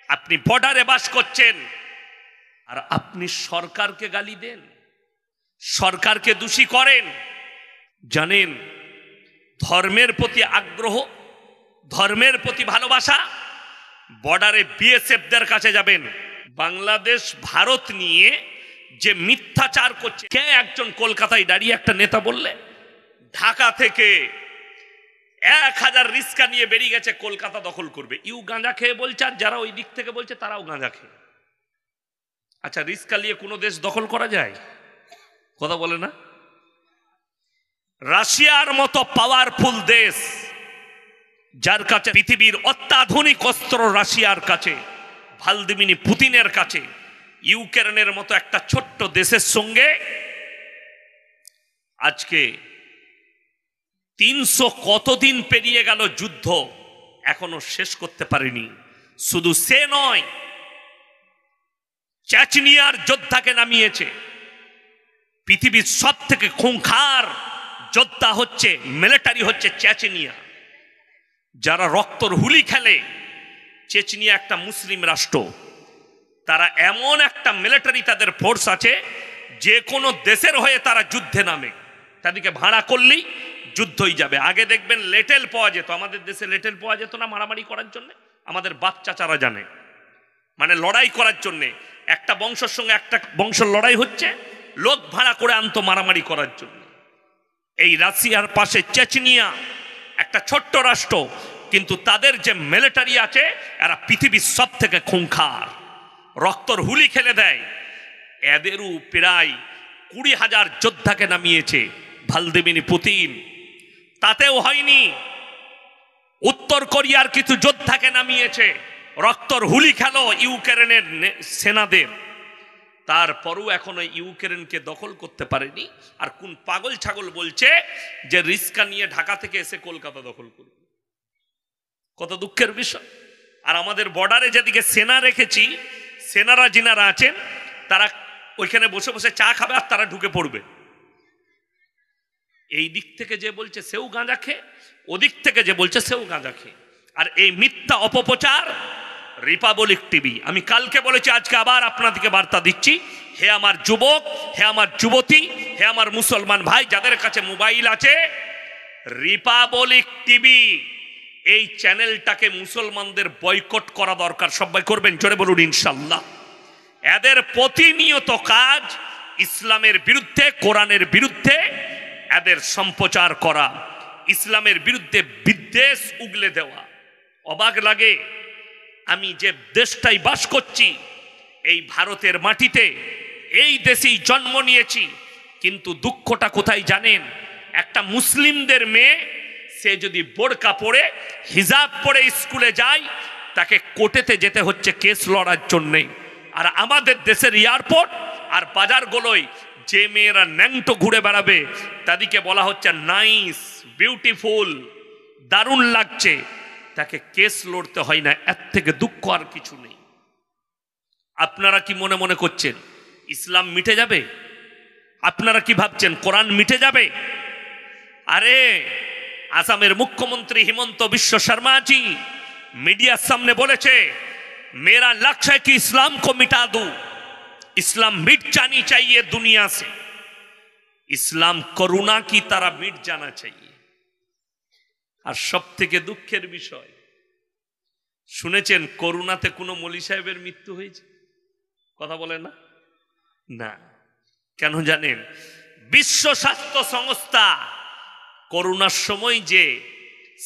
আপনি বর্ডারে বাস করছেন আর আপনি সরকারকে গালি দেন, সরকারকে দোষী করেন। জানেন, ধর্মের প্রতি আগ্রহ, ধর্মের প্রতি ভালোবাসা, বর্ডারে বিএসএফদের কাছে যাবেন। বাংলাদেশ ভারত নিয়ে যে মিথ্যাচার করছে, কে একজন কলকাতায় দাঁড়িয়ে একটা নেতা বললে ঢাকা থেকে 1000 রিস্কা নিয়ে বেরিয়ে গেছে কলকাতা দখল করবে। গাঁজা খেয়ে বলছে, আর যারা ওই দিক থেকে বলছে তারাও গাঁজা খেয়ে। আচ্ছা, রিস্কা নিয়ে কোনো দেশ দখল করা যায়? কথা বলে না? রাশিয়ার মতো পাওয়ারফুল দেশ, যার কাছে পৃথিবীর অত্যাধুনিক অস্ত্র রাশিয়ার কাছে, ভ্লাদিমির পুতিনের কাছে, ইউক্রেনের মতো একটা ছোট্ট দেশের সঙ্গে আজকে 300 কতদিন পেরিয়ে গেল যুদ্ধ, এখনো শেষ করতে পারেনি। শুধু সে নয়, চেচনিয়ার যোদ্ধাকে নামিয়েছে। পৃথিবীর সব থেকে খুঙ্খার যোদ্ধা হচ্ছে, মিলিটারি হচ্ছে চেচনিয়া, যারা রক্তর হুলি খেলে। চেচনিয়া একটা মুসলিম রাষ্ট্র, তারা এমন একটা মিলিটারি, তাদের ফোর্স আছে, যে কোনো দেশের হয়ে তারা যুদ্ধে নামে। তাদেরকে ভাড়া করলেই যুদ্ধই যাবে। আগে দেখবেন লেটেল পাওয়া যেত, আমাদের দেশে লেটেল পাওয়া যেত না মারামারি করার জন্য। আমাদের বাচ্চারা জানে, মানে লড়াই করার জন্য একটা বংশের সঙ্গে একটা বংশের লড়াই হচ্ছে, লোক ভাড়া করে আনতো মারামারি করার জন্য। এই রাশিয়ার পাশে চেচনিয়া একটা ছোট্ট রাষ্ট্র, কিন্তু তাদের যে মিলিটারি আছে, এরা পৃথিবীর সব থেকে খুঙ্খার, রক্তর হুলি খেলে দেয়। এদেরও প্রায় 20,000 যোদ্ধাকে নামিয়েছে ভ্লাদিমির পুতিন, তাতেও হয়নি। উত্তর কোরিয়ার কিছু যোদ্ধাকে নামিয়েছে, রক্তর হুলি খেলো ইউক্রেনের সেনাদের, তারপরও এখনো ইউক্রেনকে দখল করতে পারেনি। আর কোন পাগল ছাগল বলছে যে রিস্কা নিয়ে ঢাকা থেকে এসে কলকাতা দখল করবে? কত দুঃখের বিষয়। আর আমাদের বর্ডারে যেদিকে সেনা রেখেছি, সেনারা যিনারা আছেন তারা ওইখানে বসে বসে চা খাবে আর তারা ঢুকে পড়বে। এই দিক থেকে যে বলছে সেও গাঁজা খেয়ে, ওদিক থেকে যে বলছে সেও গাঁজা খেয়ে। আর এই মিথ্যা অপপ্রচার রিপাবলিক টিভি, আমি কালকে বলেছি, আজকে আবার আপনাদেরকে বার্তা দিচ্ছি, হে আমার যুবক, হে আমার যুবতী, হে আমার মুসলমান ভাই যাদের কাছে মোবাইল আছে, রিপাবলিক টিভি এই চ্যানেলটাকে মুসলমানদের বয়কট করা দরকার। সবাই করবেন? জোরে বলুন ইনশাল্লাহ। এদের প্রতিনিয়ত কাজ ইসলামের বিরুদ্ধে, কোরআনের বিরুদ্ধে এদের সম্প্রচার করা, ইসলামের বিরুদ্ধে বিদ্বেষ উগলে দেওয়া। অবাক লাগে, আমি যে দেশটাই বাস করছি, এই ভারতের মাটিতে, এই দেশেই জন্ম নিয়েছি, কিন্তু দুঃখটা কোথায় জানেন? একটা মুসলিমদের মেয়ে, সে যদি বোরকা পরে হিজাব পরে স্কুলে যায়, তাকে কোর্টেতে যেতে হচ্ছে কেস লড়ার জন্যে। আর আমাদের দেশের এয়ারপোর্ট আর বাজারগুলোয় যে মেয়েরা ন্যাংটো ঘুরে বেড়াবে, তাদেরকে বলা হচ্ছে নাইস, বিউটিফুল, দারুণ লাগছে, তাকে কেস লড়তে হয় না। এর থেকে দুঃখ আর কিছু নেই। আপনারা কি মনে মনে করছেন ইসলাম মিটে যাবে? আপনারা কি ভাবছেন কোরআন মিটে যাবে? আরে আসামের মুখ্যমন্ত্রী হিমন্ত বিশ্ব শর্মাজি मीडिया सामने बोले मेरा लक्ष्य है कि इस्लाम को मिटा दूं, इस्लाम मिट जानी चाहिए दुनिया से, इस्लाम करुणा की तरह मिट जाना चाहिए। और सबथेके दुखेर विषय শুনেছেন করোনাতে কোনো মলি সাহেবের মৃত্যু হয়েছে? কথা বলে না না কেন জানেন? বিশ্ব স্বাস্থ্য সংস্থা করোনার সময় যে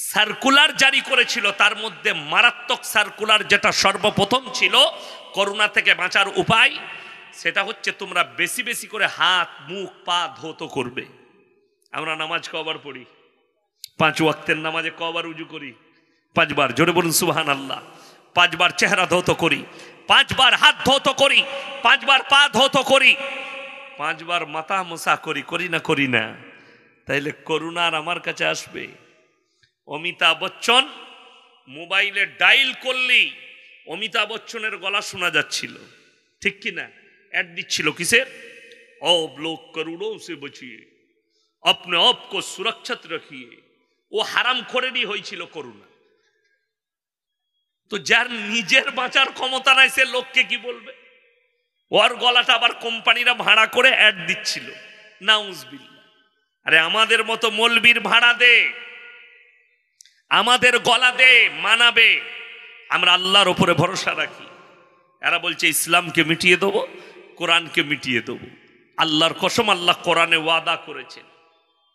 সার্কুলার জারি করেছিল তার মধ্যে মারাত্মক সার্কুলার যেটা সর্বপ্রথম ছিল করোনা থেকে বাঁচার উপায়, সেটা হচ্ছে তোমরা বেশি বেশি করে হাত মুখ পা ধৌত করবে। আমরা নামাজ কবার পড়ি? 5 ওয়াক্তের নামাজে কবার উজু করি? 5 বার। জোরে বলুন সুবহানাল্লাহ। 5 বার চেহারা ধৌত করি, 5 বার হাত ধৌত করি, 5 বার পা ধৌত করি, 5 বার মাথা মোছা করি, করি না করি না? তাইলে করোনা আর আমার কাছে আসবে? অমিতাভ বচ্চন মোবাইলে ডাইল করলেই অমিতাভ বচ্চনের গলা শোনা যাচ্ছিল, ঠিক কি না? অ্যাড দিচ্ছিল কিসের? अब लोग करोड़ों से बचिए, अपने आप को सुरक्षित रखिए। ও হারাম খোরেরই হয়েছিল করোনা। তো যার নিজের বাঁচার ক্ষমতা নাই সে লোককে কি বলবে? ওর গলাটা আবার কোম্পানিরা ভাড়া করে অ্যাড দিচ্ছিল, নাউজবিল্লাহ। আরে আমাদের মতো মৌলবীর ভাড়া দে, আমাদের গলা দে, মানাবে। আমরা আল্লাহর উপরে ভরসা রাখি। এরা বলছে ইসলামকে মিটিয়ে দেবো, কোরআনকে মিটিয়ে দেবো। আল্লাহর কসম, আল্লাহ কোরআনে ওয়াদা করেছেন,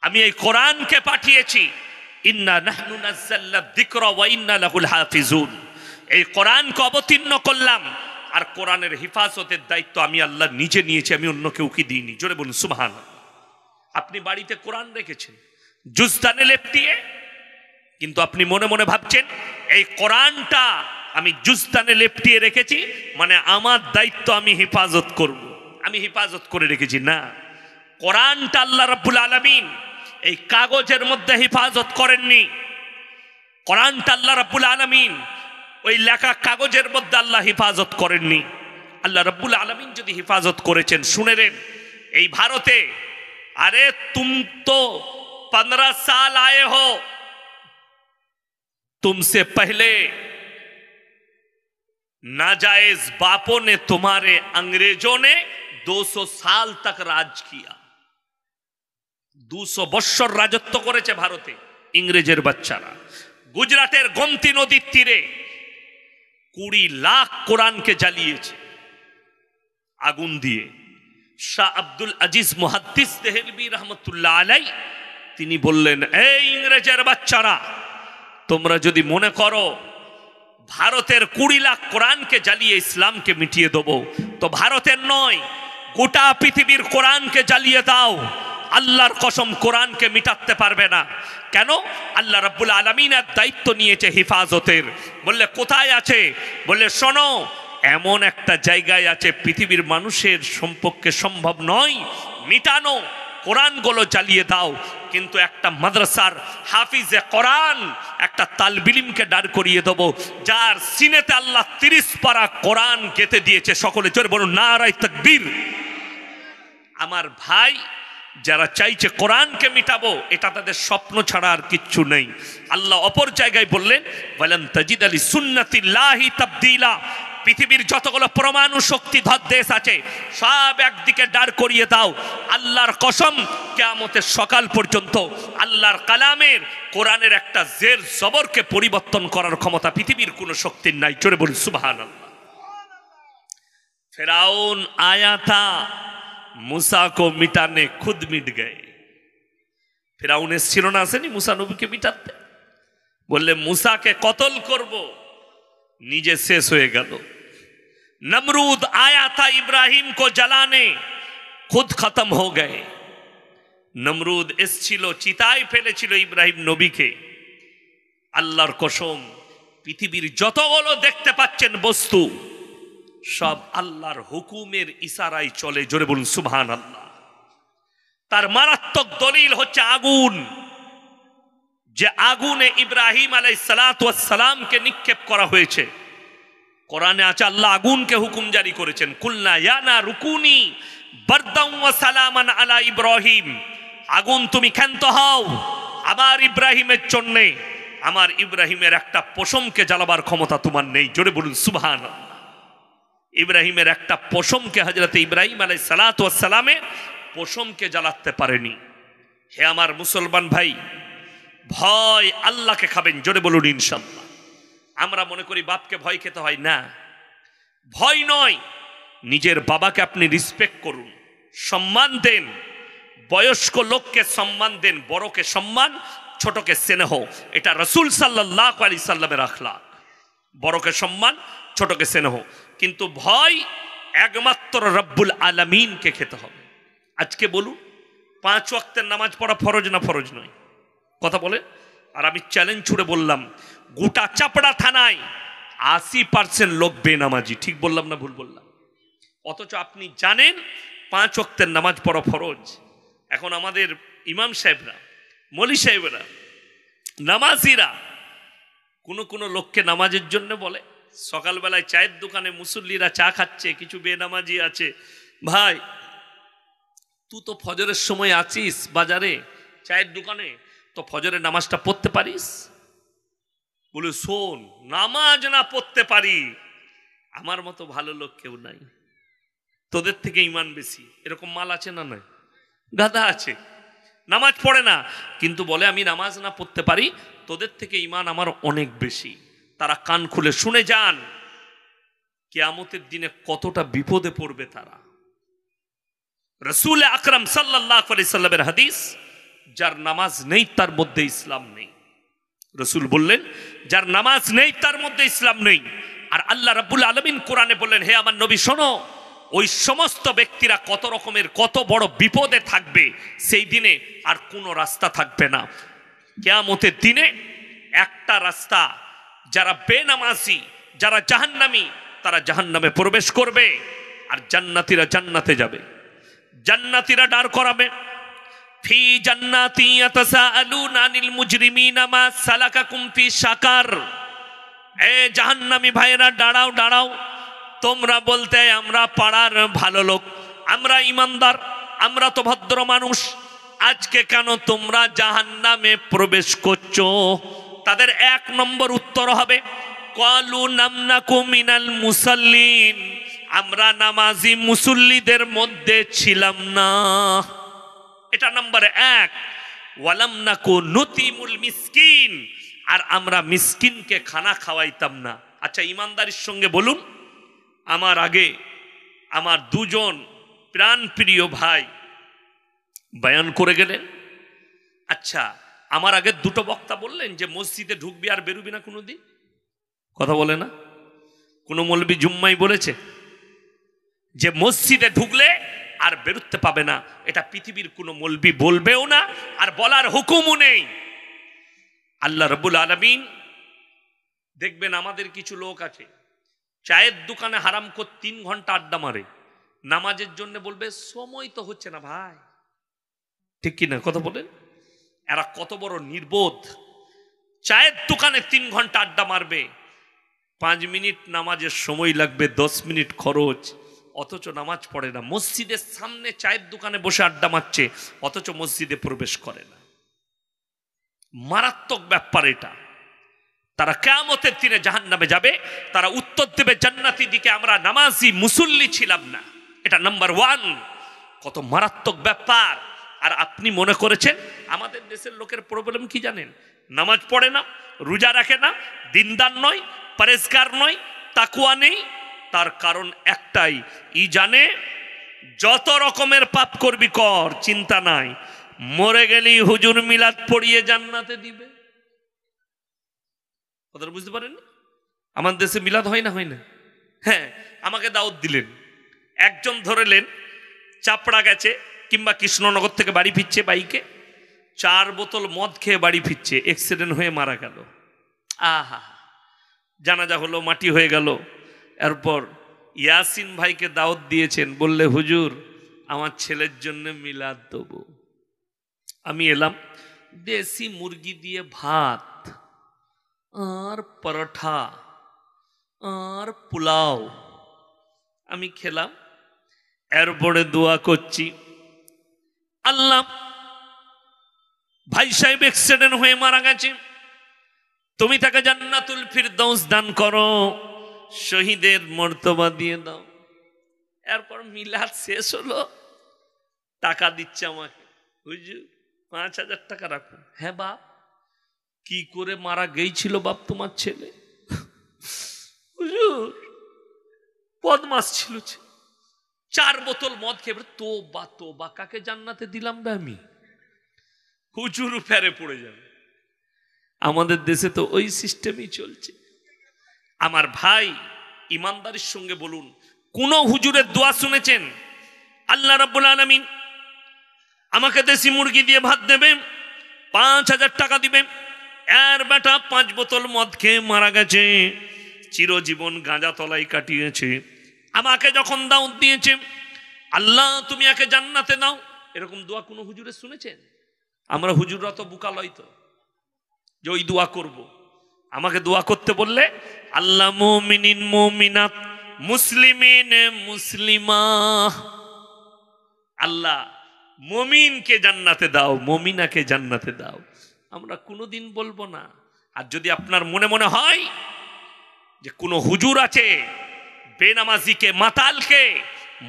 আমি এই কোরআনকে পাঠিয়েছি, ইন্না নাহনু নাযালনা যিকরা ওয়া ইন্না লাহুল হাফিজুন। এই কোরআনকে অবতীর্ণ করলাম, আর কোরআনের হিফাজতের দায়িত্ব আমি আল্লাহ নিজে নিয়েছি, আমি অন্য কেউ কি দিইনি। জোরে বলুন সুবহানাল্লাহ। আপনি বাড়িতে কোরআন রেখেছেন জুজদানে লেপটিয়ে, কিন্তু আপনি মনে মনে ভাবছেন এই কোরআনটা আমি জুজদানে লেপটিয়ে রেখেছি, মানে আমার দায়িত্ব আমি হেফাজত করব, আমি হেফাজত করে রেখেছি। না, কোরআনটা আল্লাহ রাব্বুল আলামিন এই কাগজের মধ্যে হেফাজত করেননি। কোরআনটা আল্লাহ রাব্বুল আলামিন ওই লেখা কাগজের মধ্যে আল্লাহ হেফাজত করেননি। আল্লাহ রাব্বুল আলামিন যদি হেফাজত করেছেন, শুনে নেন, এই ভারতে, अरे तुम तो 15 साल आए हो, तुमसे पहले नाजायज बापों ने, तुम्हारे अंग्रेजों ने 200 साल तक राज किया। 200 বছর রাজত্ব করেছে ভারতে ইংরেজের বাচ্চারা। গুজরাটের গোমতী নদীর তীরে 20 লাখ কোরআনকে জ্বালিয়েছে আগুন দিয়ে। শাহ আব্দুল আজিজ মুহাদ্দিস দেহলভী রহমতুল্লাহ আলাই তিনি বললেন, এই ইংরেজের বাচ্চারা, তোমরা যদি মনে করো ভারতের 20 লাখ কোরআনকে জ্বালিয়ে ইসলামকে মিটিয়ে দেবো, তো ভারতের নয়, গোটা পৃথিবীর কোরআনকে জ্বালিয়ে দাও, আল্লাহর কসম কোরআনকে মিটাতে পারবে না। কেন? আল্লাহ রাব্বুল আলামিনের দায়িত্ব নিয়েছে হিফাজতের। বললে কোথায় আছে? বললে শোনো, এমন একটা জায়গায় আছে পৃথিবীর মানুষের সম্পর্কে সম্ভব নয় মিটানো, কোরআনগুলো জ্বালিয়ে দাও। কিন্তু একটা মাদ্রাসার হাফিজে কোরআন, একটা তালবিলিমকে দাঁড় করিয়ে দেবো, যার সিনেতে আল্লাহ 30 পারা কোরআন গেঁথে দিয়েছে। সকলে জোরে বলুন নারায়ে তাকবীর। আমার ভাই, যারা চাইছে কোরআনকে মিটাবো, এটা তাদের স্বপ্ন ছাড়া আর কিচ্ছু নেই। আল্লাহ অপর জায়গায় বললেন, ওয়ালান তাজিদ লি সুন্নাতিল্লাহি তাবদীলা। পৃথিবীর যতগুলো পরমাণু শক্তিধর দেশ আছে সব একদিকে দাঁড় করিয়ে দাও, আল্লাহর কসম কিয়ামতের সকাল পর্যন্ত আল্লাহর কালামের, কোরআনের একটা জের জবরকে পরিবর্তন করার ক্ষমতা পৃথিবীর কোনো শক্তির নাই। জোরে বলুন সুবহানাল্লাহ। ফিরাউন आया था, मूसा को मिटाने खुद मिट गए। ফিরাউন এসেছিল না, আসেনি मूसा নবীকে মিটাতে? বললে मूसाকে কতল করব, নিজে শেষ হয়ে গেল। नमरूद आया था इब्राहिम को जलाने, खुद खत्म हो गए। नमरूद এসেছিল, চিতায় ফেলেছিল ইব্রাহিম নবীকে। আল্লাহর কসম, পৃথিবীর যতগুলো দেখতে পাচ্ছেন বস্তু, সব আল্লাহর হুকুমের ইশারায় চলে। জোরে বলুন সুবহানাল্লাহ। তার মারাত্মক দলিল হচ্ছে আগুন, যে আগুনে ইব্রাহিম আলাইহিস সালাতু ওয়াস সালামকে নিক্ষেপ করা হয়েছে। কোরআনে আছে আল্লাহ আগুনকে হুকুম জারি করেছেন, কুলনা ইয়া নারু কুনি বারদান ওয়া সালামান আলা ইব্রাহিম। আগুন তুমি ক্ষান্ত হও আমার ইব্রাহিমের জন্য। আমার ইব্রাহিমের একটা পশমকে জ্বালাবার ক্ষমতা তোমার নেই। জোরে বলুন সুবহানাল্লাহ। ইব্রাহিমের একটা পশমকে, হযরতে ইব্রাহিম আলাইহিস সালাতু ওয়াস সালামের পশমকে জ্বালাতে পারেনি। হে আমার মুসলমান ভাই, ভয় আল্লাহকে খাবেন। জোরে বলুন ইনশাআল্লাহ। আমরা মনে করি বাপকে ভয় খেতে হয় না, ভয় নয়। নিজের বাবাকে আপনি রেসপেক্ট করুন, সম্মান দেন, বয়স্ক লোককে সম্মান দেন, বড়কে সম্মান, ছোটকে স্নেহ। এটা রাসূল সাল্লাল্লাহু আলাইহি সাল্লামের আখলাক। বড়কে সম্মান, ছোটকে স্নেহ। কিন্তু ভয় একমাত্র রব্বুল আলামিনকে খেতে হবে। আজকে বলুন, 5 ওয়াক্তের নামাজ পড়া ফরজ না ফরজ নয়? কথা বলে। আর আমি চ্যালেঞ্জ ছুড়ে বললাম, গোটা চাপড়া থানায় 80% লোক বেনামাজি। ঠিক বললাম না ভুল বললাম? অথচ আপনি জানেন 5 ওয়াক্তের নামাজ পড়া ফরজ। এখন আমাদের ইমাম সাহেবরা, মৌলী সাহেবরা, নামাজিরা কোন লোককে নামাজের জন্য বলে। সকালবেলায় চায়ের দোকানে মুসল্লিরা চা খাচ্ছে, কিছু বেনামাজি আছে, ভাই তুই তো ফজরের সময় আছিস বাজারে চায়ের দোকানে, তো ফজরের নামাজটা পড়তে পারিস? বলে শোন, নামাজ না পড়তে পারি, আমার মতো ভালো লোক কেউ নাই, তোদের থেকে ইমান বেশি। এরকম মাল আছে না? নয়, গাধা আছে, নামাজ পড়ে না, কিন্তু বলে আমি নামাজ না পড়তে পারি, তোদের থেকে ইমান আমার অনেক বেশি। তারা কান খুলে শুনে যান, কিয়ামতের দিনে কতটা বিপদে পড়বে তারা। রাসূল আকরাম সাল্লাল্লাহু আলাইহি সাল্লামের হাদিস, যার নামাজ নেই তার মধ্যে ইসলাম নেই। রাসূল বললেন, যার নামাজ নেই তার মধ্যে ইসলাম নেই। আর আল্লাহ রাব্বুল আলামিন কোরআনে বললেন, হে আমার নবী শোনো, ওই সমস্ত ব্যক্তিরা কত রকমের কত বড় বিপদে থাকবে, সেই দিনে আর কোনো রাস্তা থাকবে না। কিয়ামতের দিনে একটা রাস্তা, যারা বেনামাজি, যারা জাহান্নামী, তারা জাহান্নামে প্রবেশ করবে, আর জান্নাতীরা জান্নাতে যাবে। জান্নাতীরা দাঁড় করাবে, ফি জান্নাতি ইয়াতাসাআলুনা আনিল মুজরিমিনা মা সালাকাকুম ফি সাকার। এ জাহান্নামী ভাইরা দাঁড়াও দাঁড়াও, তোমরা বলতে আমরা পাড়ার ভালো লোক, আমরা ইমানদার, আমরা তো ভদ্র মানুষ, আজকে কেন তোমরা জাহান্নামে প্রবেশ করছো? তাদের এক নম্বর উত্তর হবে, ক্বালু নামনাকু মিনাল মুসাল্লিন, আমরা নামাজি মুসল্লিদের মধ্যে ছিলাম না। এটা নাম্বার এক। ওয়ালাম নাকু নুতিমুল মিসকিন, আর আমরা মিসকিনকে খানা খাওয়াইতাম না। আচ্ছা, ইমানদারির সঙ্গে বলুন, আমার আগে আমার দুজন প্রাণ প্রিয় ভাই বয়ান করে গেলেন। আচ্ছা, আমার আগে দুটো বক্তা বললেন যে মসজিদে ঢুকবি আর বেরুবি না কোনোদিন, কথা বলে না? কোনো মৌলবি জুম্মাই বলেছে যে মসজিদে ঢুকলে আর বেরুতে পাবে না? এটা পৃথিবীর কোনো মৌলবি বলবেও না, আর বলার হুকুমও নেই। আল্লাহ রাব্বুল আলামিন দেখবেন, আমাদের কিছু লোক আছে চায়ের দোকানে হারাম করে 3 ঘন্টা আড্ডা মারে, নামাজের জন্য বলবে সময় তো হচ্ছে না ভাই, ঠিক কি না? কথা বলেন, এরা কত বড় নির্বোধ। চায়ের দোকানে 3 ঘন্টা আড্ডা মারবে, 5 মিনিট নামাজের সময় লাগবে, 10 মিনিট খরচ, অথচ নামাজ পড়ে না। মসজিদের সামনে চায়ের দোকানে বসে আড্ডা মারছে, অথচ মসজিদে প্রবেশ করে না। মারাত্মক ব্যাপার এটা। তারা কিয়ামতের দিনে জাহান্নামে যাবে, তারা উত্তর দেবে জান্নাতি দিকে, আমরা নামাজি মুসল্লি ছিলাম না। এটা নাম্বার 1। কত মারাত্মক ব্যাপার। আর আপনি মনে করেছেন আমাদের দেশের লোকের প্রবলেম কি জানেন? নামাজ পড়ে না, রোজা রাখে না, দিনদার নয়, পরেজগার নয়, তাকওয়া নেই। তার কারণ একটাই, ই জানে যত রকমের পাপ করবি কর, চিন্তা নাই, মরে গেলি হুজুর মিলাদ পড়িয়ে জান্নাতে দিবে। কথা বুঝতে পারেন? আমাদের দেশে মিলাদ হয় না? হয় না? হ্যাঁ, আমাকে দাওয়াত দিলেন, একজন ধরেলেন চাপড়া গেছে কিংবা কৃষ্ণনগর থেকে বাড়ি ফিরছে বাইকে, 4 বোতল মদ খেয়ে বাড়ি ফিরছে, অ্যাক্সিডেন্ট হয়ে মারা গেল। আহা, জানাজা হলো, মাটি হয়ে গেল। এরপর ইয়াসিন ভাইকে দাওয়াত দিয়েছেন, বললে হুজুর আমার ছেলের জন্য মিলাদ দেবো। আমি এলাম, দেশি মুরগি দিয়ে ভাত আর পরোঠা আর পোলাও আমি খেলাম। এরপরে দোয়া করছি, আল্লাহ ভাই সাহেব অ্যাক্সিডেন্ট হয়ে মারা গেছে, তুমি তাকে জান্নাতুল ফিরদাউস দান করো, শহীদের মর্তবা দিয়ে দাও। এরপর মিলাদ শেষ হলো, টাকা দিচ্ছে আমাকে, হুজুর 5,000 টাকা রাখুন। হ্যাঁ বাপ, কি করে মারা গেছিল বাপ তোমার ছেলে? হুজুর বদমাস ছিল, 4 বোতল মদ খেয়ে। তোবা তোবা, কাকে জান্নাতে দিলাম বে আমি? হুজুর ফেরে পড়ে যাবে। আমাদের দেশে তো ওই সিস্টেমই চলছে। আমার ভাই, ইমানদারির সঙ্গে বলুন, কোন হুজুরের দোয়া শুনেছেন আল্লাহ রাব্বুল আলামিন আমাকে দেশি মুরগি দিয়ে ভাত দেবে, 5,000 টাকা দিবে, এর বেটা 5 বোতল মদ খেয়ে মারা গেছে, চিরজীবন গাঁজা তলাই কাটিয়েছে, আমাকে যখন দাওয়াত দিয়েছে আল্লাহ তুমি একে জান্নাতে দাও, এরকম দোয়া কোন হুজুরের শুনেছেন? আমরা হুজুররা তো বোকা লয় তো যে ওই দোয়া করব। আমাকে দোয়া করতে বললে আল্লাহ মুমিনিন মুমিনাত মুসলিমিন মুসলিমা, আল্লাহ মুমিনকে জান্নাতে দাও, মুমিনাকে জান্নাতে দাও। আমরা কোনোদিন বলবো না আর যদি আপনার মনে মনে হয় যে কোনো হুজুর আছে বেনামাজিকে মাতালকে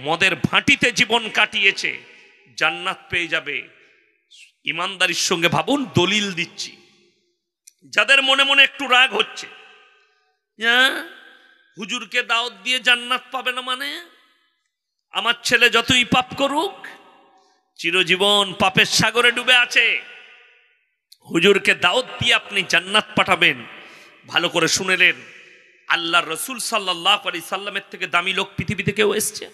মদের ভাঁটিতে জীবন কাটিয়েছে জান্নাত পেয়ে যাবে, ইমানদারির সঙ্গে ভাবুন, দলিল দিচ্ছি। যাদের মনে মনে একটু রাগ হচ্ছে, হুজুরকে দাওয়াত দিয়ে জান্নাত পাবে না মানে, আমার ছেলে যতই পাপ করুক চিরজীবন পাপের সাগরে ডুবে আছে, হুজুরকে দাওয়াত দিয়ে আপনি জান্নাত পাঠাবেন। ভালো করে শুনেলেন, আল্লাহর রাসূল সাল্লাল্লাহু আলাইহি সাল্লামের থেকে দামি লোক পৃথিবীতে কেউ এসছে?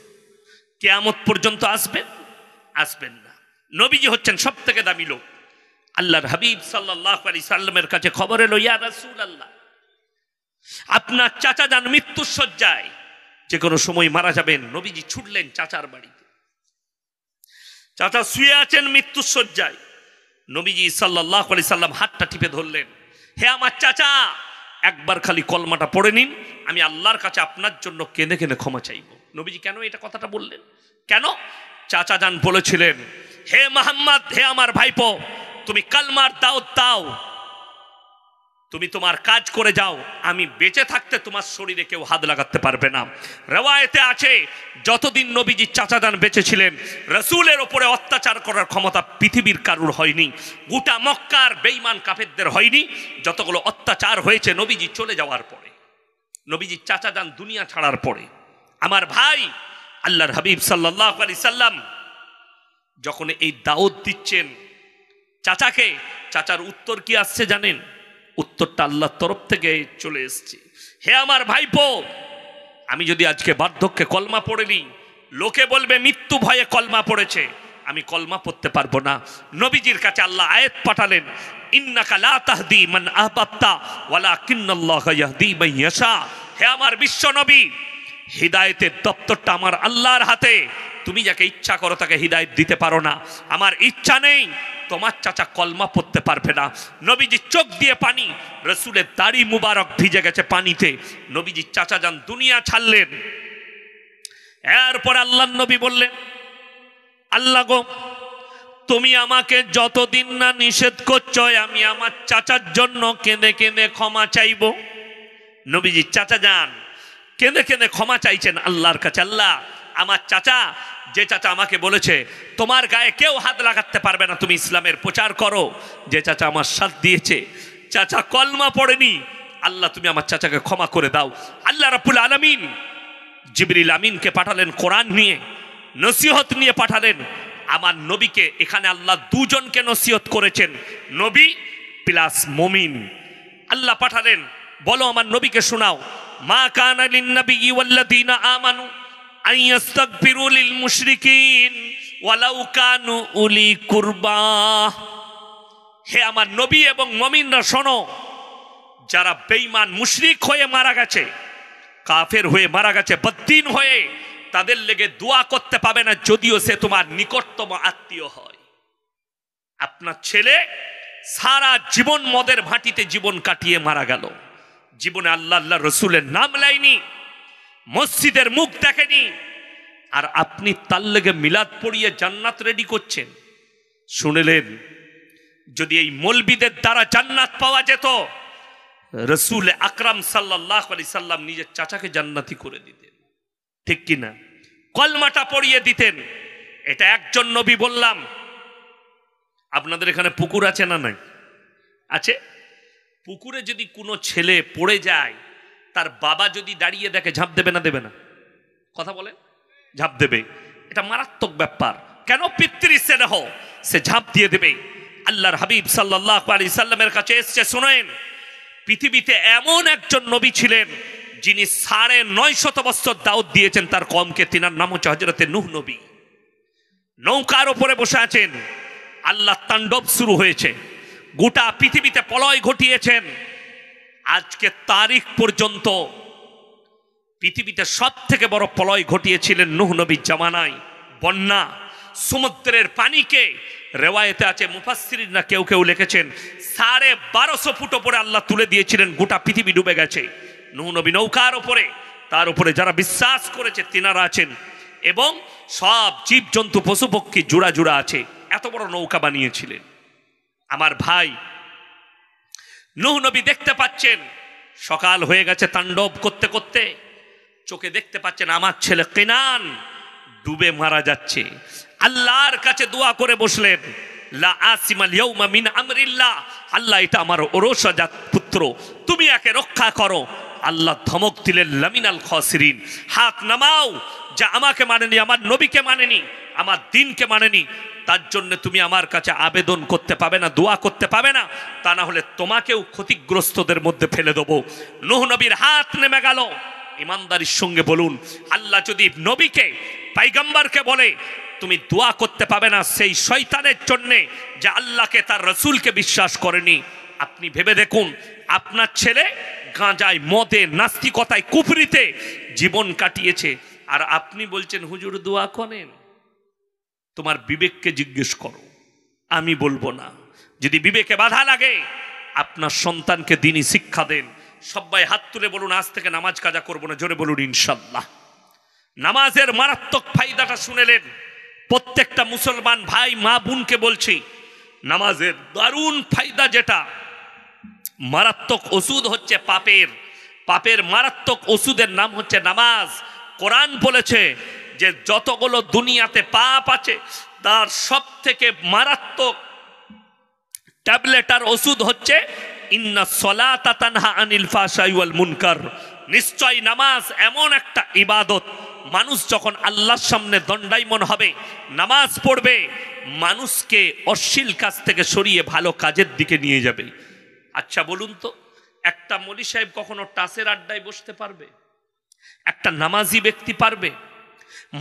কিয়ামত পর্যন্ত আসবেন না। নবীজি হচ্ছেন সব থেকে দামি লোক। আল্লাহর হাবিব সাল্লাল্লাহু আলাইহি সাল্লামের কাছে খবর এলো, ইয়া রাসূলুল্লাহ, আপনার চাচা যান মৃত্যুর শয্যায়, যে কোনো সময় মারা যাবেন। নবীজি ছুটলেন চাচার বাড়িতে, চাচা শুয়ে আছেন মৃত্যুর শয্যায়। নবীজি সাল্লাল্লাহু আলাইহি সাল্লাম হাতটা টিপে ধরলেন, হে আমার চাচা, একবার খালি কলমাটা পড়ে নিন, আমি আল্লাহর কাছে আপনার জন্য কেঁদে কেঁদে ক্ষমা চাইব। নবীজি কেন এটা কথাটা বললেন? কেন? চাচা যান বলেছিলেন, হে মুহাম্মদ, হে আমার ভাইপো, তুমি কালমার দাওয়াত দাও, তুমি তোমার কাজ করে যাও, আমি বেঁচে থাকতে তোমার শরীরে কেউ হাত লাগাতে পারবে না। রওয়ায়েতে আছে, যতদিন নবীজি চাচা যান বেঁচে ছিলেন, রাসূলের উপরে অত্যাচার করার ক্ষমতা পৃথিবীর কারুর হয়নি, গোটা মক্কার বেঈমান কাফেরদের হয়নি। যতগুলো অত্যাচার হয়েছে নবীজি চলে যাওয়ার পরে, নবীজি চাচা যান দুনিয়া ছাড়ার পরে। আমার ভাই, আল্লাহর হাবিব সাল্লাল্লাহু আলাইহি সাল্লাম যখন এই দাওয়াত দিচ্ছেন চাচাকে, চাচার উত্তর কি আসছে জানেন? উত্তরটা আল্লাহর তরফ থেকে চলে এসেছে, হে আমার ভাইপো, আমি যদি আজকে বার্ধক্যে কলমা পড়ে নিই, লোকে বলবে মৃত্যু ভয়ে কলমা পড়েছে, আমি কলমা পড়তে পারবো না। নবীজির কাছে আল্লাহ আয়াত পাঠালেন, ইন্নাকা লা তাহদি মান আহবাবতা ওয়ালাকিন্নাল্লাহা ইয়াহদি মান ইয়াশা। হে আমার বিশ্ব নবী, হিদায়াতের দপ্তরটা আমার আল্লাহর হাতে, তুমি যাকে ইচ্ছা করো তাকে হিদায়াত দিতে পারো না। আমার ইচ্ছা নেই, তোমার চাচা কলমা পড়তে পারবে না। নবীজি চোখ দিয়ে পানি, রাসূলের দাড়ি মুবারক ভিজে গেছে পানিতে। নবীজি চাচা যান দুনিয়া ছাড়লেন। এরপর আল্লাহর নবী বললেন, আল্লাহ গো, তুমি আমাকে যতদিন না নিষেধ করছো, আমি আমার চাচার জন্য কেঁদে কেঁদে ক্ষমা চাইব। নবীজি চাচা যান কেঁদে কেঁদে ক্ষমা চাইছেন আল্লাহর কাছে। আল্লাহ, আমার চাচা, যে চাচা আমাকে বলেছে তোমার গায়ে কেউ হাত লাগাতে পারবে না, তুমি ইসলামের প্রচার করো, যে চাচা আমার সাথ দিয়েছে, চাচা কলমা পড়েনি, আল্লাহ তুমি আমার চাচাকে ক্ষমা করে দাও। আল্লাহ রাব্বুল আলামিন জিবরিল আমিনকে পাঠালেন, কোরআন নিয়ে নসিহত নিয়ে পাঠালেন। আমার নবীকে এখানে আল্লাহ দুজনকে নসিহত করেছেন, নবী প্লাস মুমিন। আল্লাহ পাঠালেন, বলো আমার নবীকে শোনাও, মা কানা লিন নবী ওয়াল্লাযীনা আমানু আন ইস্তাগফিরু লিল মুশরিকিন ওয়ালাউ কানু উলি কুরবা। হে আমার নবী এবং মুমিনরা শোনো, যারা বেঈমান মুশরিক হয়ে মারা গেছে, কাফের হয়ে মারা গেছে, বদ্দিন হয়ে, তাদের লেগে দোয়া করতে পাবে না, যদিও সে তোমার নিকটতম আত্মীয় হয়। আপনার ছেলে সারা জীবন মদের ভাটিতে জীবন কাটিয়ে মারা গেল, জীবনে আল্লাহ আল্লাহ রসুলের নাম লাইনি, মসজিদের মুখ দেখেনি, আর আপনি তার লেগে মিলাদ পড়িয়ে জান্নাত রেডি করছেন। শুনলেন, যদি এই মৌলবীদের দ্বারা জান্নাত পাওয়া যেত, রসুল আকরাম সাল্লাল্লাহু আলাইহি সাল্লাম নিজের চাচাকে জান্নাতি করে দিতেন, ঠিক কিনা? কলমাটা পড়িয়ে দিতেন। এটা একজন নবী বললাম। আপনাদের এখানে পুকুর আছে না নাই? আছে। পুকুরে যদি কোনো ছেলে পড়ে যায়, তার বাবা যদি দাঁড়িয়ে দেখে, ঝাঁপ দেবে না দেবে না? কথা বলেন, ঝাঁপ দেবে। এটা মারাত্মক ব্যাপার। কেন? পিতৃস্নেহ, সে ঝাঁপ দিয়ে দেবে। আল্লাহর হাবিব সাল্লাল্লাহু আলাইহি সাল্লামের কাছে এসেছে, শুনেন, পৃথিবীতে এমন একজন নবী ছিলেন যিনি ৯৫০ বছর দাওয়াত দিয়েছেন তার কওমকে। তিনার নাম হচ্ছে হযরতে নূহ নবী। নৌকার উপরে বসে আছেন, আল্লাহ তাণ্ডব শুরু হয়েছে, গোটা পৃথিবীতে প্রলয় ঘটিয়েছেন। আজকে তারিখ পর্যন্ত পৃথিবীতে সব থেকে বড় প্রলয় ঘটিয়েছিলেন নূহ নবীর জামানায়। বন্যা, সমুদ্রের পানিকে, রেওয়ায়েতে আছে, মুফাসসিরিনরা কেউ কেউ লিখেছেন ১২৫০ ফুট উপরে আল্লাহ তুলে দিয়েছিলেন, গোটা পৃথিবী ডুবে গেছে। নূহ নবী নৌকার উপরে, তার উপরে যারা বিশ্বাস করেছে তিনারা আছেন, এবং সব জীবজন্তু পশু পক্ষী জোড়া জোড়া আছে। এত বড় নৌকা বানিয়েছিলেন। আমার ভাই, নূহ নবী দেখতে পাচ্ছেন সকাল হয়ে গেছে, তাণ্ডব করতে করতে চোখে দেখতে পাচ্ছেন আমার ছেলে কেনান ডুবে মারা যাচ্ছে। আল্লাহর কাছে দোয়া করে বসলেন, লা আসিমাল ইয়াউমা মিন আমরিল্লাহ, আল্লাহ এটা আমার ওরসজাত পুত্র, তুমি একে রক্ষা করো। আল্লাহ ধমক দিলেন, লামিনাল খাসিরিন, হাত নামাও, যা আমাকে মানেনি, আমার নবীকে মানেনি, আমার দ্বীনকে মানেনি, তার জন্য তুমি আমার কাছে আবেদন করতে পাবে না, দোয়া করতে পাবে না, তা না হলে তোমাকেও ক্ষতিগ্রস্তদের মধ্যে ফেলে দেবো। নূহ নবীর হাত নেমে গেল। ইমানদারির সঙ্গে বলুন, আল্লাহ যদি নবীকে পয়গম্বরকে বলে তুমি দোয়া করতে পাবে না সেই শয়তানের জন্যে যে আল্লাহকে তার রসুলকে বিশ্বাস করেনি, আপনি ভেবে দেখুন আপনার ছেলে গাঁজায়, মদে, নাস্তিকতায়, কুফরিতে জীবন কাটিয়েছে, আর আপনি বলছেন হুজুর দোয়া করেন। তোমার বিবেককে জিজ্ঞেস করো, আমি বলবো না। যদি বিবেকে বাধা লাগে আপনার সন্তানকে দ্বীনি শিক্ষা দেন। সবাই হাত তুলে বলুন আজ থেকে নামাজ কাজা করবো না, জোরে বলুন ইনশাল্লাহ। নামাজের মারাত্মক ফায়দাটা শুনেলেন। প্রত্যেকটা মুসলমান ভাই মা বোনকে বলছি, নামাজের দারুণ ফায়দা, যেটা মারাত্মক ওষুধ হচ্ছে পাপের। পাপের মারাত্মক ওষুধের নাম হচ্ছে নামাজ। কোরআন বলেছে যে যতগুলো দুনিয়াতে পাপ আছে তার সব থেকে মারাত্মক ট্যাবলেট আর ওষুধ হচ্ছে ইন্না সলাতা তানহা আনিল ফাহশাই ওয়াল মুনকার। নিশ্চয় নামাজ এমন একটা ইবাদত, মানুষ যখন আল্লাহর সামনে দণ্ডায়মন হবে, নামাজ পড়বে, মানুষকে অশ্লীল কাজ থেকে সরিয়ে ভালো কাজের দিকে নিয়ে যাবে। আচ্ছা বলুন তো, একটা মৌলী সাহেব কখনো টাসের আড্ডায় বসতে পারবে? একটা নামাজি ব্যক্তি পারবে?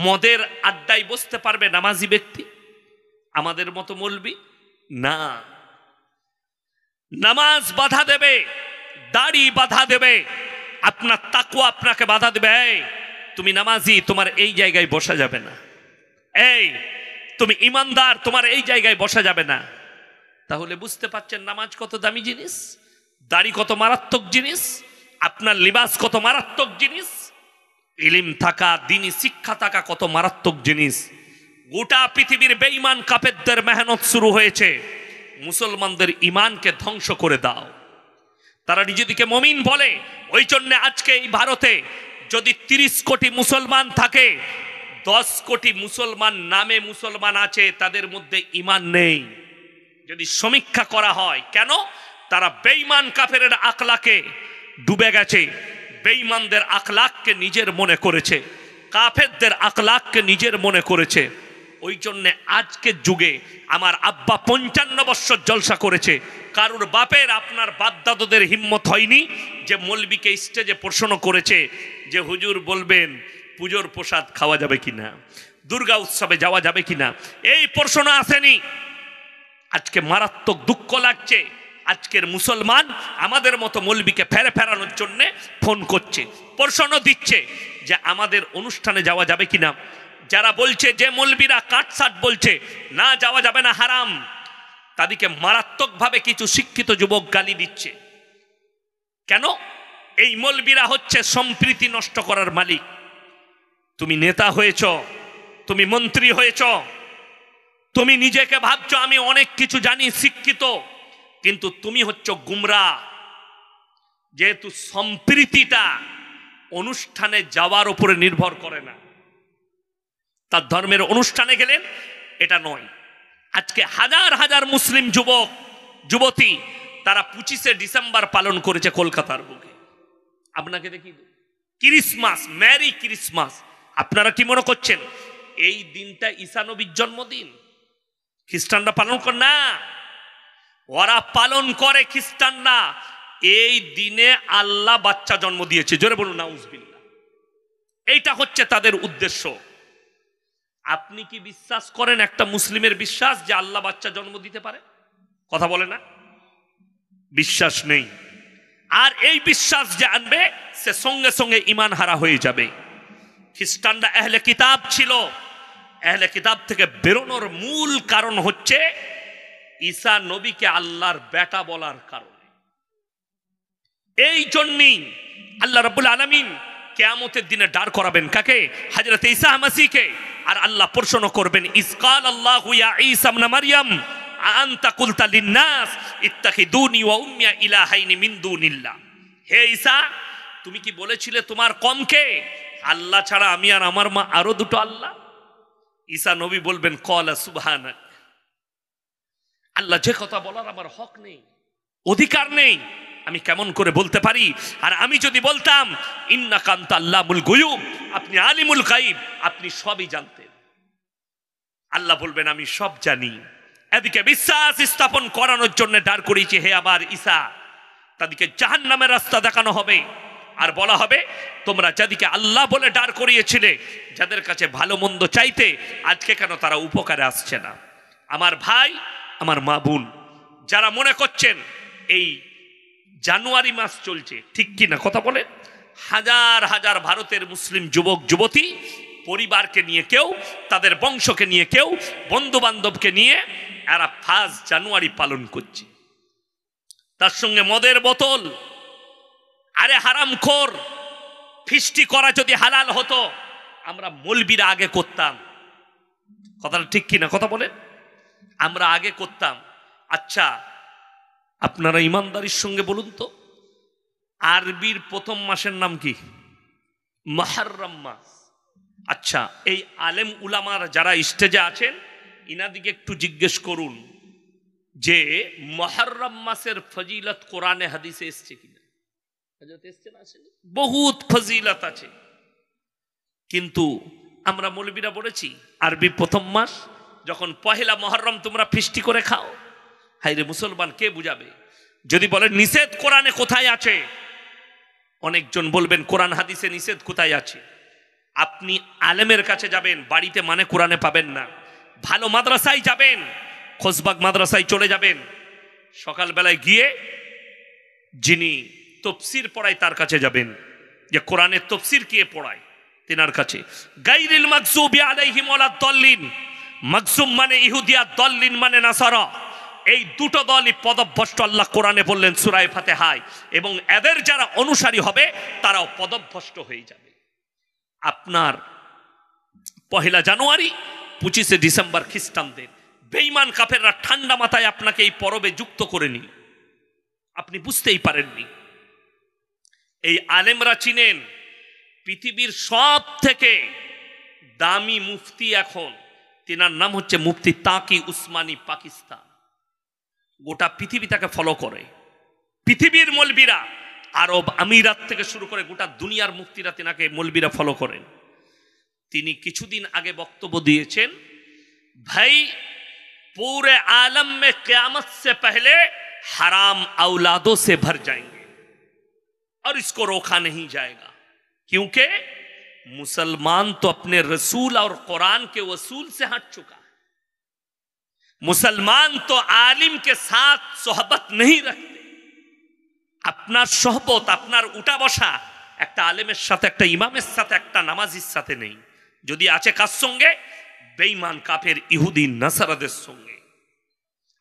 মদের আড্ডায় বসতে পারবে নামাজি ব্যক্তি? আমাদের মতো মৌলবি না। নামাজ বাধা দেবে, দাড়ি বাধা দেবে, আপনার তাকওয়া আপনাকে বাধা দেবে। এই তুমি নামাজি, তোমার এই জায়গায় বসা যাবে না। এই তুমি ইমানদার, তোমার এই জায়গায় বসা যাবে না। তাহলে বুঝতে পারছেন নামাজ কত দামি জিনিস, দাড়ি কত মারাত্মক জিনিস, আপনার লিবাস কত মারাত্মক জিনিস, ইলম থাকা, দ্বীনি শিক্ষা থাকা কত মারাত্মক জিনিস। গোটা পৃথিবীর বেঈমান কাফেরদের মেহনত শুরু হয়েছে মুসলমানদের ইমানকে ধ্বংস করে দাও। তারা নিজেদেরকে মুমিন বলে। ওই জন্য আজকে এই ভারতে যদি 30 কোটি মুসলমান থাকে, 10 কোটি মুসলমান নামে মুসলমান আছে, তাদের মধ্যে ইমান নেই। যদি সমীক্ষা করা হয়, কেন? তারা বেঈমান কাফেরের আকলাকে ডুবে গেছে, বেঈমানদের আকলাককে নিজের মনে করেছে, কাফেরদের আকলাককে নিজের মনে করেছে। ওই জন্যে আজকের যুগে আমার আব্বা 55 বছর জলসা করেছে, কারুর বাপের আপনার বাপদাদাদের হিম্মত হয়নি যে মৌলবীকে স্টেজে প্রশ্ন করেছে যে হুজুর বলবেন পুজোর প্রসাদ খাওয়া যাবে কিনা, দুর্গা উৎসবে যাওয়া যাবে কিনা, এই প্রশ্ন আসেনি। আজকে মারাত্মক দুঃখ লাগছে, আজকের মুসলমান আমাদের মতো মৌলবীকে ফেরানোর জন্য ফোন করছে, প্রশ্ন দিচ্ছে যে আমাদের অনুষ্ঠানে যাওয়া যাবে কিনা। যারা বলছে, যে মৌলবীরা কাটসাট বলছে না যাওয়া যাবে না, হারাম, তাদেরকে মারাত্মকভাবে কিছু শিক্ষিত যুবক গালি দিচ্ছে। কেন? এই মৌলবীরা হচ্ছে সম্প্রীতি নষ্ট করার মালিক। তুমি নেতা হয়েছ, তুমি মন্ত্রী হয়েছ, তুমি নিজেকে ভাবছো আমি অনেক কিছু জানি, শিক্ষিত, কিন্তু তুমি হচ্ছ গুমরা। যেহেতু সম্প্রীতিটা অনুষ্ঠানে যাওয়ার উপরে নির্ভর করে না, তার ধর্মের অনুষ্ঠানে গেলেন, এটা নয়। আজকে হাজার হাজার মুসলিম যুবক যুবতী তারা 25শে ডিসেম্বর পালন করেছে কলকাতার বুকে। আপনাকে দেখি ক্রিসমাস, মেরি ক্রিসমাস। আপনারা কি মনে করছেন এই দিনটা ঈসা নবীর জন্মদিন? খ্রিস্টানরা পালন করে না, ওরা পালন করে খ্রিস্টানরা এই দিনে আল্লাহ বাচ্চা জন্ম দিয়েছে। জোরে বলুন নাউজুবিল্লাহ। এইটা হচ্ছে তাদের উদ্দেশ্য। আপনি কি বিশ্বাস করেন একটা মুসলিমের বিশ্বাস যে আল্লাহ বাচ্চা জন্ম দিতে পারে? কথা বলে না, বিশ্বাস নেই। আর এই বিশ্বাস যে আনবে সে সঙ্গে সঙ্গে ঈমান হারা হয়ে যাবে। খ্রিস্টানরা আহলে কিতাব ছিল, আহলে কিতাব থেকে বেরোনোর মূল কারণ হচ্ছে ঈসা নবীকে আল্লাহর বেটা বলার কারণে। এই জন্যই আল্লাহ রাব্বুল আলামিন কিয়ামতের দিনে দাঁড় করাবেন কাকে? হযরত ঈসা মসিহকে। আর আল্লাহ প্রশ্ন করবেন, ইসকাল আল্লাহু ইয়া ঈসা ইবনে মারইয়াম আনতা কুলতা লিন্নাস ইত্তাখিদুনি ওয়া উম্মিয়া ইলাহাইনি মিন দুনিল্লাহ। হে ঈসা, তুমি কি বলেছিলে তোমার কমকে আল্লাহ ছাড়া আমি আর আমার মা আরো দুটো আল্লাহ? ঈসা নবী বলবেন ক্বালা সুবহানাক, আল্লাহ যে কথা বলার আমার হক নেই, অধিকার নেই, আমি কেমন করে বলতে পারি? আর আমি যদি বলতাম ইন্নাকা আনতা আল্লামুল গুয়ুব, আপনি আলিমুল গায়ব, আপনি সবই জানতেন। আল্লাহ বলবেন আমি সব জানি। এদিকে বিশ্বাস স্থাপন করানোর জন্য দাঁড় করিয়েছি হে আমার ঈসা, তাদেরকে জাহান্নামের রাস্তা দেখানো হবে আর বলা হবে তোমরা যাদেরকে আল্লাহ বলে দাঁড় করিয়েছিলে, যাদের কাছে ভালো মন্দ চাইতে, আজকে কেন তারা উপকারে আসছে না? আমার ভাই, আমার মা বোন যারা মনে করছেন এই জানুয়ারি মাস চলছে, ঠিক কি না কথা বলে, হাজার হাজার ভারতের মুসলিম যুবক যুবতী পরিবারকে নিয়ে, কেউ তাদের বংশকে নিয়ে, কেউ বন্ধু বান্ধবকে নিয়ে এরা 1 জানুয়ারি পালন করছে। তার সঙ্গে মদের বোতল। আরে হারামখোর, ফিস্টি করা যদি হালাল হতো আমরা মৌলবীরা আগে করতাম। কথাটা ঠিক কিনা কথা বলেন? আমরা আগে করতাম। আচ্ছা, আপনারা ইমানদারির সঙ্গে বলুন তো, আরবির প্রথম মাসের নাম কি? মুহররম মাস। আচ্ছা, এই আলেম উলামার যারা স্টেজে আছেন ইনাদিকে একটু জিজ্ঞেস করুন যে মুহররম মাসের ফজিলত কোরআনে হাদিসে এসছে কিনা? বহুত ফজিলত আছে, কিন্তু আমরা মৌলবীরা বলেছি আরবি প্রথম মাস, যখন পহেলা মুহররম তোমরা ফিস্টি করে খাও। হায় রে মুসলমান, কে বুঝাবে? যদি বলেন নিষেধ কোরআনে কোথায় আছে, অনেকজন বলবেন কোরআন হাদিসে নিষেধ কোথায় আছে। আপনি আলেমের কাছে যাবেন, বাড়িতে মানে কোরআনে পাবেন না। ভালো মাদ্রাসায় যাবেন, খোসবাগ মাদ্রাসায় চলে যাবেন, সকালবেলায় গিয়ে যিনি তফসির পড়ায় তার কাছে যাবেন, যে কোরআনের তফসির কে পড়ায় তেনার কাছে। গায়রিল মাগযুবি আলাইহিম ওয়ালাদ দাল্লিন, মাগযুম মানে ইহুদিয়া, দাল্লিন মানে নাসারা। এই দুটো দলই পদভ্রষ্ট আল্লাহ কোরআনে বললেন সূরা ফাতিহায়, এবং এদের যারা অনুসারী হবে তারাও পদভ্রষ্ট হয়ে যাবে। আপনার 1 জানুয়ারি 25 ডিসেম্বর খ্রিস্টানদের বেঈমান কাফেররা ঠান্ডা মাথায় আপনাকে এই পরবে যুক্ত করে নিল, আপনি বুঝতেই পারেননি। এই আলেমরা চিনেন পৃথিবীর সব থেকে দামি মুফতি এখন, তেনার নাম হচ্ছে মুফতি তাকি উসমানী, পাকিস্তান। গোটা পৃথিবী তাকে ফলো করে, পৃথিবীর মৌলবীরা, আরব আমিরাত থেকে শুরু করে গোটা দুনিয়ার মুফতিরা তেনাকে মৌলবীরা ফলো করেন। তিনি কিছুদিন আগে বক্তব্য দিয়েছেন, ভাই पूरे आलम में क़यामत से पहले हराम औलादों से भर जाएंगे और इसको रोका नहीं जाएगा, क्योंकि मुसलमान तो अपने रसूल और कुरान के वसूल से हट चुका है। मुसलमान तो आलिम के साथ सोहबत नहीं रखते। আপনার সোহবত, আপনার উঠা বসা একটা আলেমের সাথে, একটা ইমামের সাথে, একটা নামাজির সাথে নেই। যদি আছে কার সঙ্গে? বেঈমান কাফের ইহুদি নাসারাদের সঙ্গে।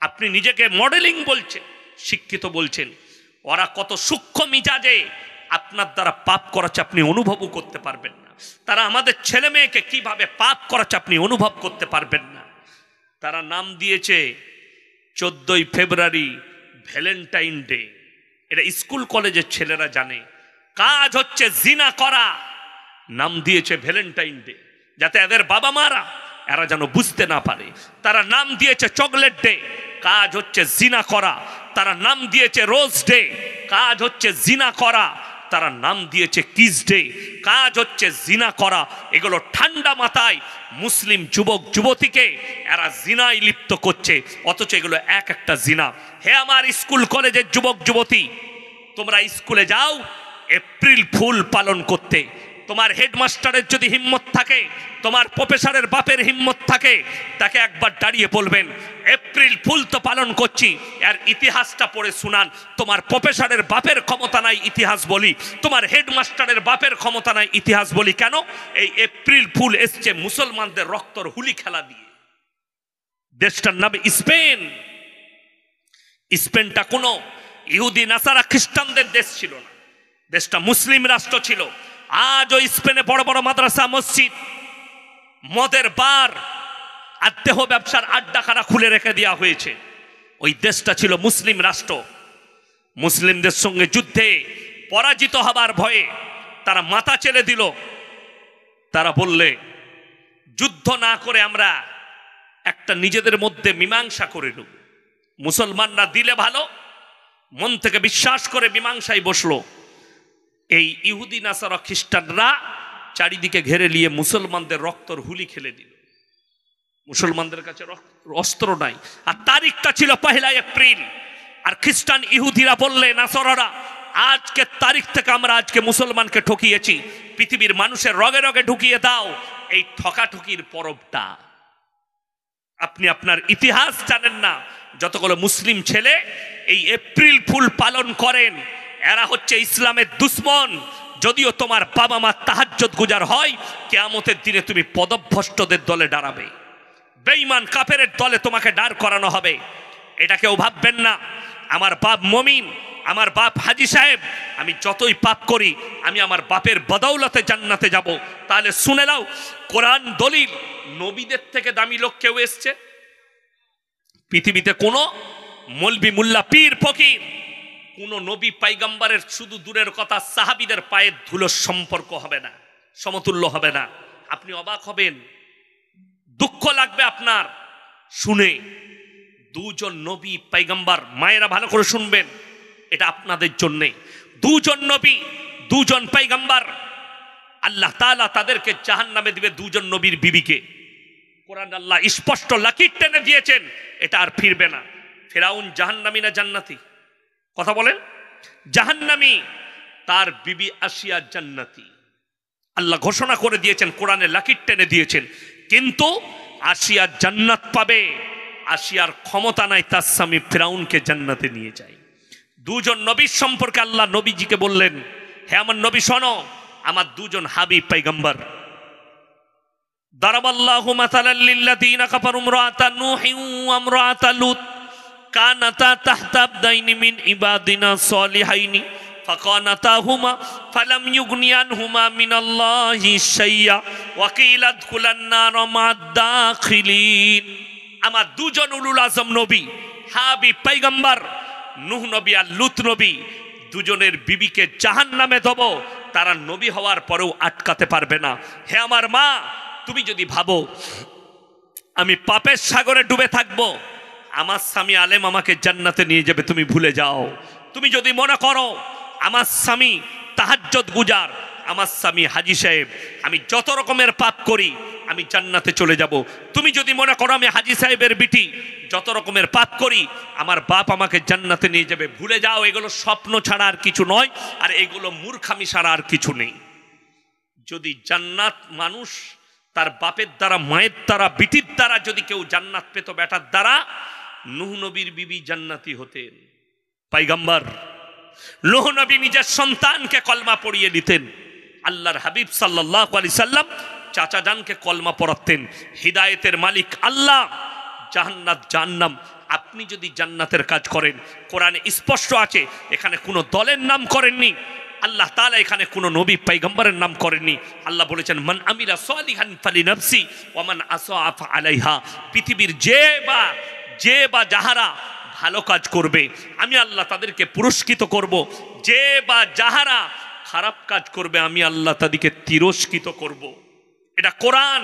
আপনি নিজেকে মডেলিং বলছেন, শিক্ষিত বলছেন, ওরা কত সূক্ষ্ম মিজাজে আপনার দ্বারা পাপ করাচ্ছে আপনি অনুভবও করতে পারবেন না। তারা আমাদের ছেলে মেয়েকে কিভাবে পাপ করাচ্ছে আপনি অনুভব করতে পারবেন না। তারা নাম দিয়েছে 14 ফেব্রুয়ারি ভ্যালেন্টাইন ডে। এটা স্কুল কলেজের ছেলেরা জানে। কাজ হচ্ছে জিনা করা, নাম দিয়েছে ভ্যালেন্টাইন ডে, যাতে এদের বাবা মারা এরা যেন বুঝতে না পারে। তারা নাম দিয়েছে চকলেট ডে, কাজ হচ্ছে জিনা করা। তারা নাম দিয়েছে রোজ ডে, কাজ হচ্ছে জিনা করা। তারা নাম দিয়েছে কিস ডে, কাজ হচ্ছে জিনা করা। এগুলো ঠান্ডা মাথায় মুসলিম যুবক যুবতীকে এরা জিনায় লিপ্ত করছে, অথচ এগুলো এক একটা জিনা। হে আমার স্কুল কলেজের যুবক যুবতী, তোমরা স্কুলে যাও এপ্রিল ফুল পালন করতে। তোমার হেডমাস্টারের যদি হিম্মত থাকে, তোমার প্রফেসরের বাপের হিম্মত থাকে, তাকে একবার দাঁড়িয়ে বলবেন এপ্রিল ফুল তো পালন করছি, আর ইতিহাসটা পড়ে শুনান। তোমার প্রফেসরের বাপের ক্ষমতা নাই ইতিহাস বলি, তোমার হেডমাস্টারের বাপের ক্ষমতা নাই ইতিহাস বলি। কেন? এই এপ্রিল ফুল এসছে মুসলমানদের রক্তর হুলি খেলা দিয়ে। দেশটার নাম স্পেন। স্পেনটা কোনো ইহুদি নাসারা খ্রিস্টানদের দেশ ছিল না, দেশটা মুসলিম রাষ্ট্র ছিল। আজও স্পেনে বড় বড় মাদ্রাসা, মসজিদ, মদের বার, আর দেহ ব্যবসার আড্ডাখানা খুলে রেখে দেওয়া হয়েছে। ওই দেশটা ছিল মুসলিম রাষ্ট্র। মুসলিমদের সঙ্গে যুদ্ধে পরাজিত হবার ভয়ে তারা মাথা চেলে দিল। তারা বললে যুদ্ধ না করে আমরা একটা নিজেদের মধ্যে মীমাংসা করে নেব। মুসলমানরা দিলে ভালো, মন থেকে বিশ্বাস করে মীমাংসায় বসলো। এই ইহুদি নাসারা খ্রিস্টানরা চারিদিকে ঘেরে নিয়ে মুসলমানদের রক্তর হুলি খেলে দিল। মুসলমানদের কাছে অস্ত্র নাই, আর তারিখটা ছিল 1 এপ্রিল। আর খ্রিস্টান ইহুদিরা বললে নাসারারা, আজকে তারিখ থেকে আমরা আজকে মুসলমানকে ঠকিয়েছি, পৃথিবীর মানুষের রগে রগে ঢুকিয়ে দাও এই ঠকাঠকির পরবটা। আপনি আপনার ইতিহাস জানেন না। যতগুলো মুসলিম ছেলে এই এপ্রিল ফুল পালন করেন, এরা হচ্ছে ইসলামের দুশ্মন। যদিও তোমার বাবা মা তাহাজ্জুদ গুজার হয়, কিয়ামতের দিনে তুমি পদভ্রষ্টদের দলে দাঁড়াবে, বেঈমান কাফেরের দলে তোমাকে দাঁড় করানো হবে। এটা কেউ ভাববেন না আমার বাপ মুমিন, আমার বাপ হাজী সাহেব, আমি যতই পাপ করি আমি আমার বাপের বদৌলতে জান্নাতে যাব। তাহলে শুনে নাও, কোরআন দলিল, নবীদের থেকে দামি লোক কেউ এসছে? পৃথিবীতে কোনো মলবি মুল্লা পীর ফকির, কোন নবী পাইগাম্বারের শুধু দূরের কথা সাহাবীদের পায়ের ধুলোর সম্পর্ক হবে না, সমতুল্য হবে না। আপনি অবাক হবেন, দুঃখ লাগবে আপনার শুনে। দুজন নবী পাইগাম্বার, মায়েরা ভালো করে শুনবেন, এটা আপনাদের জন্যে। দুজন নবী, দুজন পাইগাম্বার, আল্লাহ তাআলা তাদেরকে জাহান্নামে দিবে, দুজন নবীর বিবিকে। কোরআন আল্লাহ স্পষ্ট লাকির টেনে দিয়েছেন, এটা আর ফিরবে না। ফিরাউন জাহান্নামী না জান্নাতি? কথা বলেন। জাহান্নামী, তার বিবি আসিয়া জান্নাতি। আল্লাহ ঘোষণা করে দিয়েছেন, কোরআনে লাকির টেনে দিয়েছেন। কিন্তু আসিয়া জান্নাত পাবে, আসিয়ার ক্ষমতা নাই তার স্বামী ফিরাউনকে জান্নাতে নিয়ে যায়। দুজন নবীর সম্পর্কে আল্লাহ নবীজিকে বললেন, হে আমার নবী শোনো, আমার দুজন হাবিব পয়গম্বর। দারাবাল্লাহু মাসালাল লিল্লাযীনা কাফারু ইমরাআতা নূহিন ওয়া ইমরাআতা লূত কানাতা তাহতা আবদাইনি মিন ইবাদিনা সালিহাইনি ফাকানাতাহুমা ফালাম ইউগনিয়ানহুমা মিনাল্লাহি শাইয়্যা ওয়া কিলা আদখুলান নার মা'আদ দাখিলিন। আমার দুজন উলুল আজম নবী, হাবিব পয়গম্বর নূহ নবী আর লূত নবী, দুজনের বিবিকে জাহান্নামে দেব, তারা নবী হওয়ার পরেও আটকাতে পারবে না। হে আমার মা, তুমি যদি ভাবো আমি পাপের সাগরে ডুবে থাকবো, আমার স্বামী আলেম আমাকে জান্নাতে নিয়ে যাবে, তুমি ভুলে যাও। তুমি যদি মনে করো আমার স্বামী তাহাজ্জুদ গুজার, আমার স্বামী হাজী সাহেব, আমি যত রকমের পাপ করি আমি জান্নাতে চলে যাব, তুমি যদি মনে করো আমি হাজী সাহেবের বিটি, যত রকমের পাপ করি আমার বাপ আমাকে জান্নাতে নিয়ে যাবে, ভুলে যাও। এগুলো স্বপ্ন ছাড়া আর কিছু নয়, আর এগুলো মূর্খামি ছাড়া আর কিছু নেই। যদি জান্নাত মানুষ তার বাপের দ্বারা, মায়ের দ্বারা, বিটির দ্বারা যদি কেউ জান্নাত পেত, বেটার দ্বারা, নূহ নবীর বিবি জান্নাতি হতেন। পয়গম্বর নূহ নবী নিজের সন্তানকে কলমা পড়িয়ে দিতেন। আল্লাহর হাবিব সাল্লাল্লাহু আলাইহি সাল্লাম চাচা জানকে কলমা পড়াতেন। হিদায়েতের মালিক আল্লাহ, জান্নাত জাহান্নাম। আপনি যদি জান্নাতের কাজ করেন, কোরআনে স্পষ্ট আছে, এখানে কোনো দলের নাম করেননি আল্লাহ তাআলা, এখানে কোনো নবী পয়গম্বরের নাম করেননি। আল্লাহ বলেছেন মান আমিলা সালিহান ফালিনাফসি ওয়া মান আসআ ফাআলাইহা। পৃথিবীর যে বা যাহারা ভালো কাজ করবে আমি আল্লাহ তাদেরকে পুরস্কৃত করব, যে বা যাহারা খারাপ কাজ করবে আমি আল্লাহ তাদেরকে তিরস্কৃত করব। এটা কোরআন।